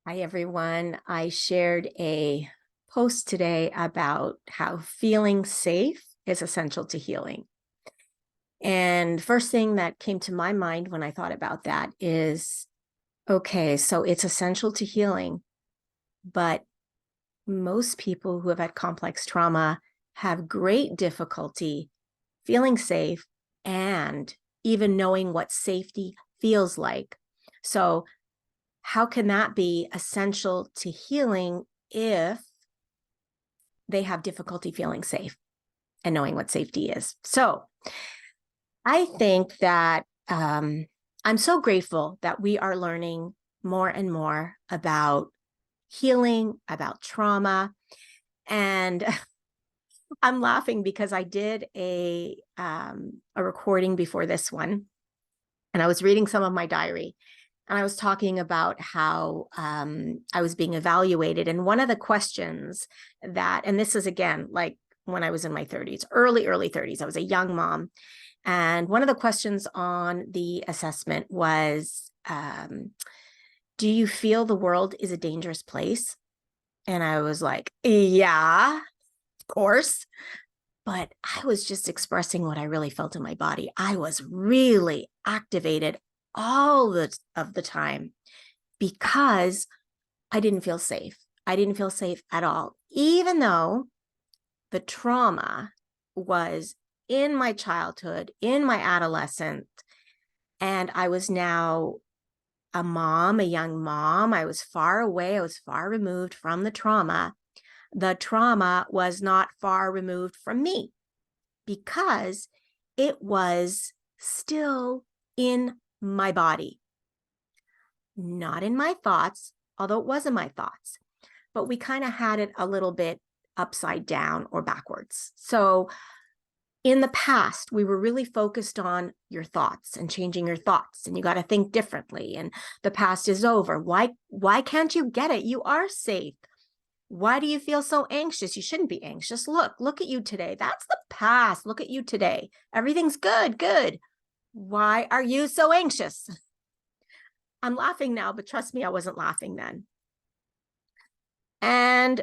Hi, everyone. I shared a post today about how feeling safe is essential to healing. And first thing that came to my mind when I thought about that is, okay, so it's essential to healing, but most people who have had complex trauma have great difficulty feeling safe and even knowing what safety feels like. So how can that be essential to healing if they have difficulty feeling safe and knowing what safety is? So I think that I'm so grateful that we are learning more and more about healing, about trauma. And I'm laughing because I did a recording before this one, and I was reading some of my diary. And I was talking about how I was being evaluated. And one of the questions and this is again, like when I was in my 30s, early 30s, I was a young mom. And one of the questions on the assessment was, do you feel the world is a dangerous place? And I was like, yeah, of course. But I was just expressing what I really felt in my body. I was really activated of the time because I didn't feel safe. I didn't feel safe at all, even though the trauma was in my childhood, in my adolescence, and I was now a mom, a young mom. I was far away. I was far removed from the trauma. The trauma was not far removed from me because it was still in my body, not in my thoughts, although it was in my thoughts, but we kind of had it a little bit upside down or backwards. So in the past, we were really focused on your thoughts and changing your thoughts, and you got to think differently, and the past is over. Why can't you get it? You are safe. Why do you feel so anxious? You shouldn't be anxious. Look at you today. That's the past. Look at you today. Everything's good. Why are you so anxious? I'm laughing now, but trust me, I wasn't laughing then. And,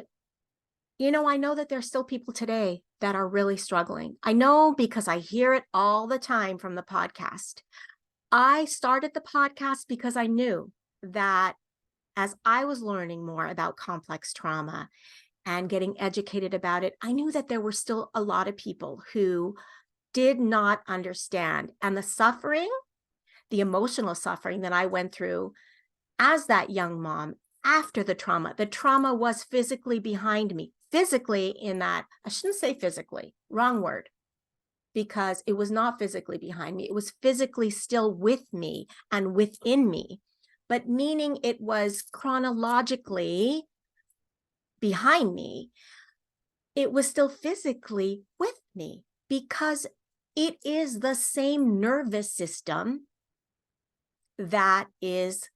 I know that there's still people today that are really struggling. I know because I hear it all the time from the podcast. I started the podcast because I knew that as I was learning more about complex trauma and getting educated about it, I knew that there were still a lot of people who did not understand. And the emotional suffering that I went through as that young mom after the trauma was physically behind me. Physically, in that, I shouldn't say physically, wrong word, because it was not physically behind me. It was physically still with me and within me, but meaning it was chronologically behind me. It was still physically with me because it is the same nervous system that is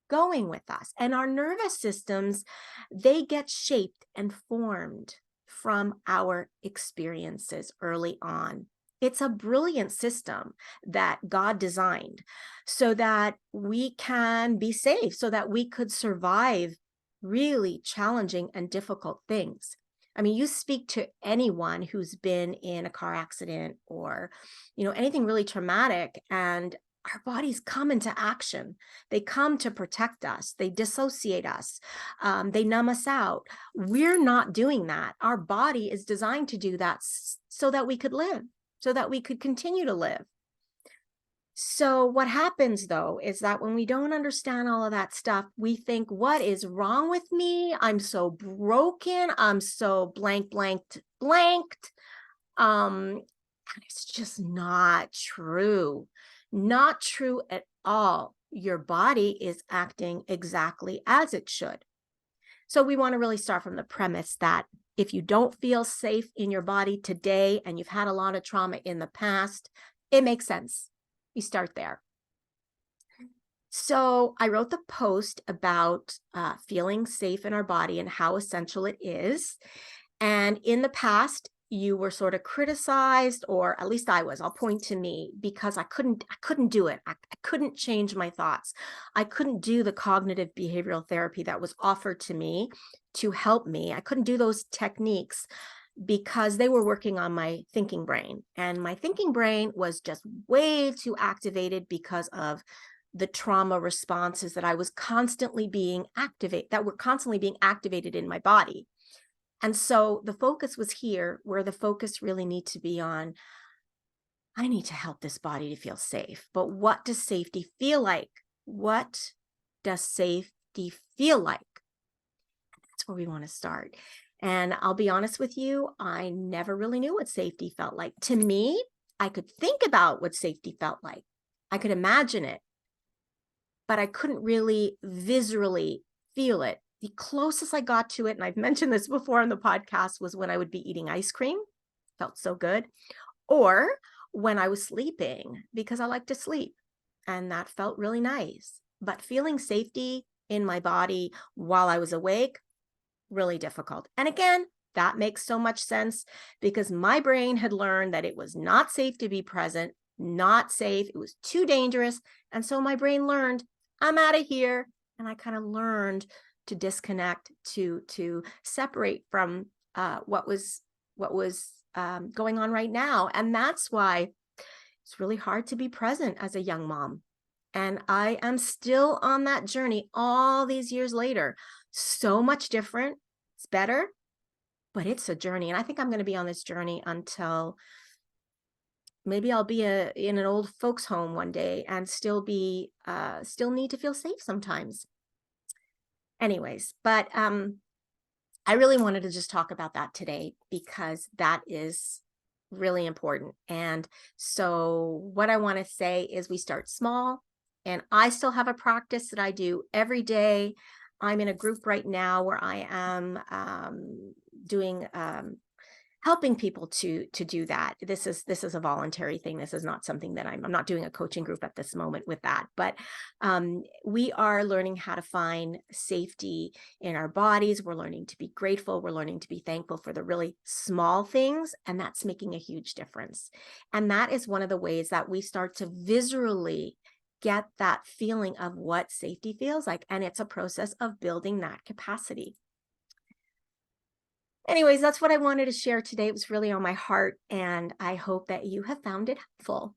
going with us. And our nervous systems, they get shaped and formed from our experiences early on. It's a brilliant system that God designed so that we can be safe, so that we could survive really challenging and difficult things. I mean, you speak to anyone who's been in a car accident or, anything really traumatic, and our bodies come into action. They come to protect us. They dissociate us. They numb us out. We're not doing that. Our body is designed to do that so that we could live, so that we could continue to live. So what happens though is that when we don't understand all of that stuff, we think, what is wrong with me? I'm so broken. I'm so blanked. And it's just not true. Not true at all. Your body is acting exactly as it should. So we want to really start from the premise that if you don't feel safe in your body today and you've had a lot of trauma in the past, it makes sense. You start there. So I wrote the post about feeling safe in our body and how essential it is. And in the past, you were sort of criticized, or at least I was. I'll point to me because I couldn't do it. I couldn't change my thoughts. I couldn't do the cognitive behavioral therapy that was offered to me to help me. I couldn't do those techniques because they were working on my thinking brain. And my thinking brain was just way too activated because of the trauma responses that I was constantly being that were constantly being activated in my body. And so the focus was here, where the focus really needs to be on, I need to help this body to feel safe. But what does safety feel like? What does safety feel like? That's where we want to start. And I'll be honest with you, I never really knew what safety felt like. To me, I could think about what safety felt like. I could imagine it, but I couldn't really visually feel it. The closest I got to it, and I've mentioned this before on the podcast, was when I would be eating ice cream. Felt so good. Or when I was sleeping, because I like to sleep, and that felt really nice. But feeling safety in my body while I was awake, really difficult. And again, that makes so much sense because my brain had learned that it was not safe to be present, not safe. It was too dangerous. And so my brain learned, I'm out of here. And I kind of learned to disconnect, to separate from what was going on right now. And that's why it's really hard to be present as a young mom. And I am still on that journey all these years later. So much different. It's better, but it's a journey. And I think I'm going to be on this journey until maybe I'll be in an old folks home one day and still need to feel safe sometimes. Anyways, but I really wanted to just talk about that today because that is really important. And so what I want to say is we start small, and I still have a practice that I do every day. I'm in a group right now where I am doing helping people to do that. This is a voluntary thing. This is not something that I'm not doing a coaching group at this moment with that, but we are learning how to find safety in our bodies. We're learning to be grateful. We're learning to be thankful for the really small things, and that's making a huge difference. And that is one of the ways that we start to visually get that feeling of what safety feels like. And it's a process of building that capacity. Anyways, that's what I wanted to share today. It was really on my heart, and I hope that you have found it helpful.